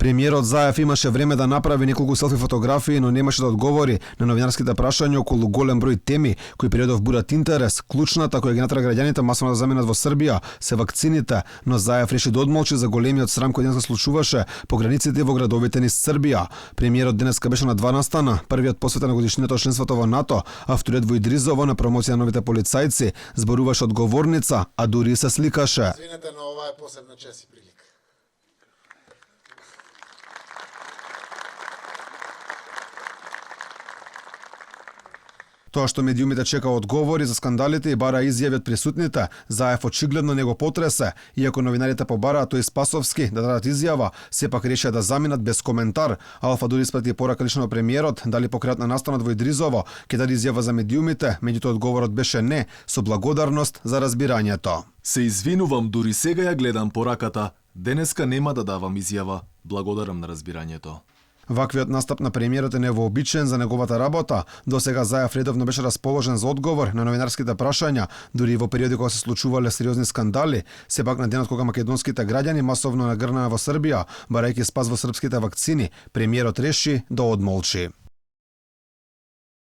Премиерот Заев имаше време да направи неколку селфи фотографии, но немаше да одговори на новинарските прашања околу голем број теми кои периодов будат интерес. Клучната која ги натера граѓаните масовно да заменат во Србија се вакцините, но Заев реши да одмолчи за големиот срам кој денеска случуваше по границите во градовите низ Србија. Премиерот денеска беше на два настана, првиот посветен на годишнината од членството во НАТО, а вториот во Идризово на промоција на новите полицајци, зборуваше одговорница, а дури се сликаше. Извинете, но ова е посебна чест и прилика. Тоа што медиумите чека одговори за скандалите и бара изјави од присутните, Заев очигледно не го потресе, иако новинарите побараа тој Спасовски да дадат изјава, сепак решија да заминат без коментар. Алфа дури испрати порака лично на премиерот, дали по крајот на настанот во Идризово ќе даде изјава за медиумите, меѓутоа одговорот беше не, со благодарност за разбирањето. Се извинувам, дури сега ја гледам пораката. Денеска нема да давам изјава. Благодарам на разбирањето. Ваквиот настап на премиерот е невообичен за неговата работа. До сега Заев редовно беше расположен за одговор на новинарските прашања, дури и во периоди кога се случувале сериозни скандали. Сепак на денот кога македонските граѓани масовно нагрнаа во Србија, барајќи спас во српските вакцини, премиерот реши да одмолчи.